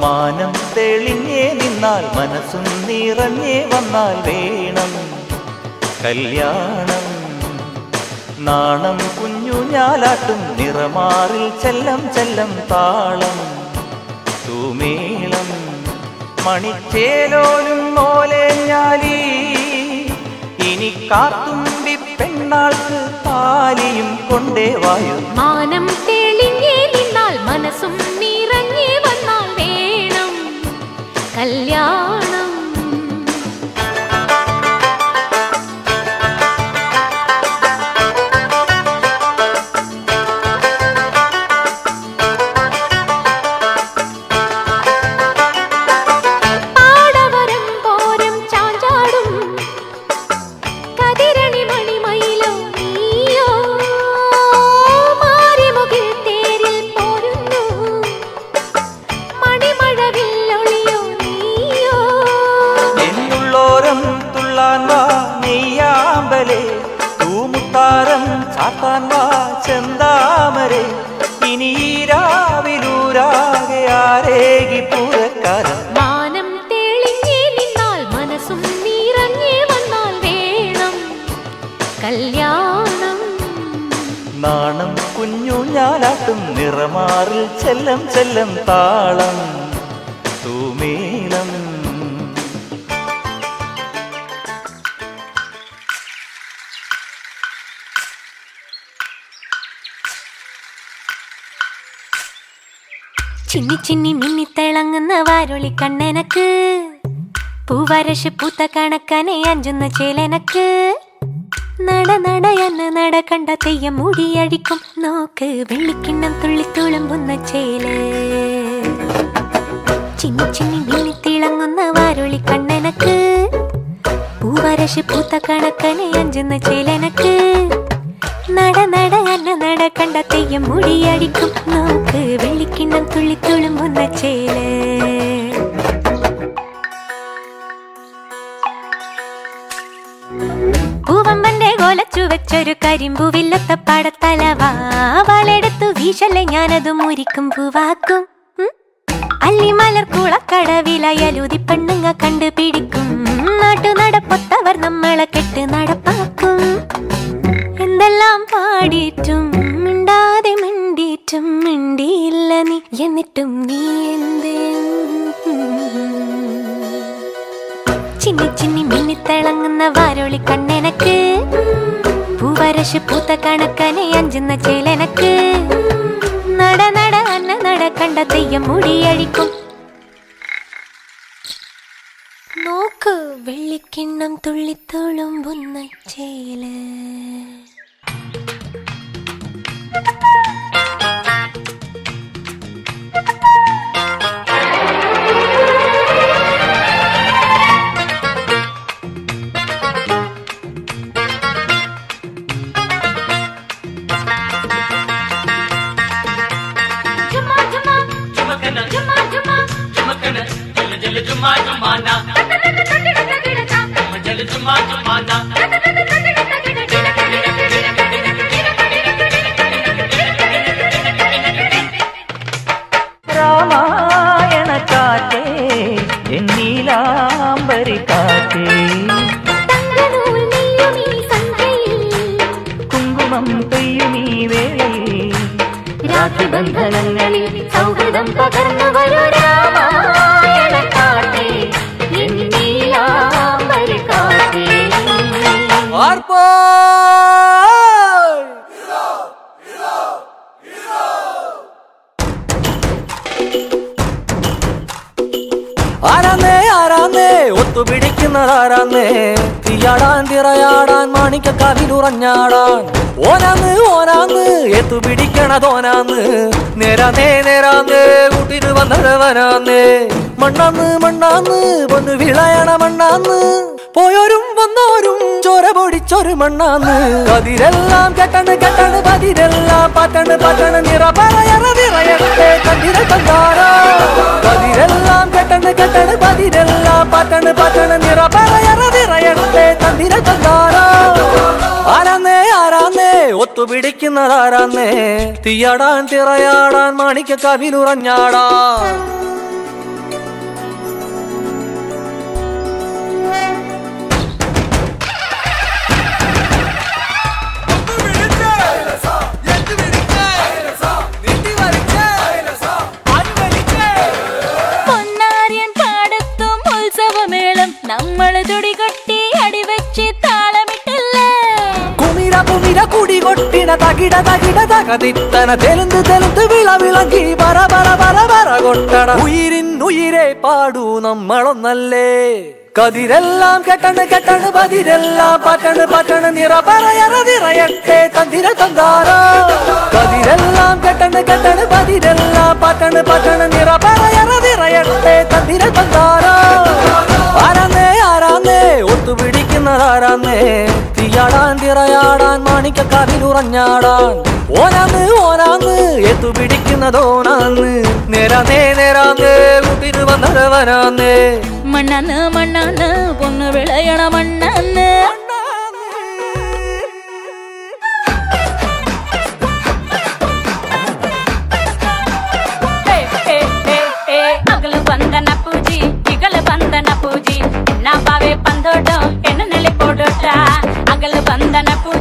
മാനം തെളിഞ്ഞേ നിന്നാൽ മനസ്സും നിറഞ്ഞേ വന്നാൽ വേണം കല്യാണം. നാണം കുഞ്ഞു ഞാലാട്ടും നിറമാറിൽ ചെല്ലം ചെല്ലം താളം തൂമേളം മണിച്ചേലോലും മോലേഞ്ഞാലി ഇനി കാത്തുമ്പി പെണ്ണാൾക്ക് താലിയും കൊണ്ടേ വായു. മാനം തെളിഞ്ഞേ നിന്നാൽ മനസ്സും നിറഞ്ഞേ വന്നാൽ വേണം കല്യാണം. ചെന്താമരെ ഇനി രാവിലൂരാകെ ആരേകി പൂരക്കാരൻ. മാനം തെളിഞ്ഞേ നിന്നാൽ മനസ്സും നിറഞ്ഞേ വന്നാൽ വേണം കല്യാണം. നാണം കുഞ്ഞു ഞാലാട്ടും നിറമാറിൽ ചെല്ലം ചെല്ലം താളം തൂമേളം. ചിന്നി ചിന്നി മിന്നിത്തിളങ്ങുന്ന വാരൊളി കണ്ണനക്ക് പൂവരശ് പൂത്ത കണക്കനെ അഞ്ചുന്ന ചേലനക്ക് നട നടയെന്ന് നട കണ്ട തെയ്യം മുടിയഴിക്കും നോക്ക് വെള്ളിക്കിണ്ണം തുള്ളിത്തുളുമ്പുന്ന ചേല്. ചിന്നി ചിന്നി മിന്നിത്തിളങ്ങുന്ന വാരൊളി കണ്ണനക്ക് പൂവരശ് പൂത്ത കണക്കനെ അഞ്ചുന്ന ചേലനക്ക് നട നട എന്ന നട കണ്ട തെയ്യം മുടിയടിക്കും നോക്ക് വെള്ളിക്കിണ്ണം തുള്ളിത്തുളുമ്പുന്ന ചേല്. പൂവമ്പന്റെ കോലച്ചു വെച്ചൊരു കരിമ്പൂവില്ലത്ത പടത്തലവാ വളെടുത്തു വീശല്ലേ ഞാനത് മുരിക്കും പൂവാക്കും. അല്ലിമലർ കുളക്കടവിലയലുതി പെണ്ണുങ്ങ കണ്ടുപിടിക്കും നാട്ടു നടപ്പൊത്തവർ നമ്മളെ കെട്ട് നടപ്പാക്കും. എന്തെല്ലാം പാടിയിട്ടും മിണ്ടാതെ മിണ്ടിയിട്ടും മിണ്ടിയില്ല നീ എന്നിട്ടും നീ എന്തേ. ചിന്നി ചിന്നി മിന്നിത്തിളങ്ങുന്ന വാരൊളി കണ്ണനക്ക് പൂവരശ് പൂത്ത കണക്കനെ അഞ്ചുന്ന ചേലനക്ക് നട നട അന്ന നട കണ്ട തെയ്യം മുടിയഴിക്കും നോക്ക് വെള്ളിക്കിണ്ണം തുള്ളിത്തുളുമ്പുന്ന ചേല്. രാമായണ കാറ്റേ എന്നീലാംബരി കാറ്റേ കുങ്കുമം പെയ്യുമീ വേളയിൽ രാത്രിബന്ധനങ്ങളിൽ സൗഹൃദം പകർന്നു വരൂ രാമായണ കാറ്റേ എന്നീലാംബരി കാറ്റേ. ആരാന്നേ ആരാന്നേ ഒത്തുപിടിക്കുന്ന പിടിക്കുന്നതാരാന്നേ തീയാടാൻ തിറയാടാൻ മാണിക്കക്കാവിലുറഞ്ഞാടാൻ ഓനാന്ന് ഓനാന്ന് എത്തു പിടിക്കണതോനാന്ന് നേരാന്നേ നേരാന്നേ കൂട്ടിന് വന്നവനാന്നേ മണ്ണാന്ന് മണ്ണാന്ന് പൊന്നു വിളയണ മണ്ണാന്ന് പോയോരും വന്നോരും ചോര പൊടിച്ചൊരു മണ്ണാന്ന് കതിരെല്ലാം കെട്ടണ് കെട്ടണ് പതിരെല്ലാം പാറ്റണ് പാറ്റണ് നിറ പറയറ നിറയട്ടെ കതിര തന്താരോ കതിരെല്ലാം കെട്ടണ് കെട്ടണ് പതിരെല്ലാം പാറ്റണ് പാറ്റണ് നിറ പറയറ നിറയട്ടെ കതിര തന്താരോ ആരാന്നേ ആരാന്നേ ഒത്തുപിടിക്കുന്നതാരാന്നേ തീയാടാൻ തിറയാടാൻ മാണിക്കക്കാവിലുറഞ്ഞാടാൻ നമ്മള് തുടികൊട്ടി അടിവെച്ച് താളമിട്ടല്ലേ കുമിര കുമിര കുടി കൊട്ടിന തകിട തകിട തകതിത്തന തെലുന്ത് തെലുന്ത് വിള വിളങ്ങി പറ പറ പറ പറ കൊട്ടട ഉയിരിൻ ഉയിരെ പാടൂ നമ്മളൊന്നല്ലേ കതിരെല്ലാം കെട്ടണ് കെട്ടണ് പതിരെല്ലാം പാറ്റണ് പാറ്റണ് നിറ പറയറ നിറയട്ടെ തന്തിര തന്താരോ കതിരെല്ലാം കെട്ടണ് കെട്ടണ് പതിരെല്ലാം പാറ്റണ് പാറ്റണ് നിറ പറയറ നിറയട്ടെ തന്തിര തന്താരോ ആരാന്നേ ആരാന്നേ ഒത്തുപിടിക്കുന്നതാരാന്നേ തീയാടാൻ തിറയാടാൻ മാണിക്കക്കാവിലുറഞ്ഞാടാൻ ഓനാന്ന് ഓനാന്ന് എത്തു പിടിക്കുന്നതോനാന്ന് നേരാന്നേ നേരാന്നേ കൂട്ടിന് വന്നവനാന്നേ മണ്ണാന്ന് മണ്ണാന്ന് പൊന്നു വിളയണ മണ്ണാന്ന് അകല് ಬಂದನ ಪೂಜಿ ಇಗಲು ಬಂದನ ಪೂಜಿ ಎನ್ನ ಬಾವೆ ಪಂದೋಟ ಎನ್ನ ನೆಲೆ ಕೊಡೋಟ ಅಗಲು ಬಂದನ ಪೂಜಿ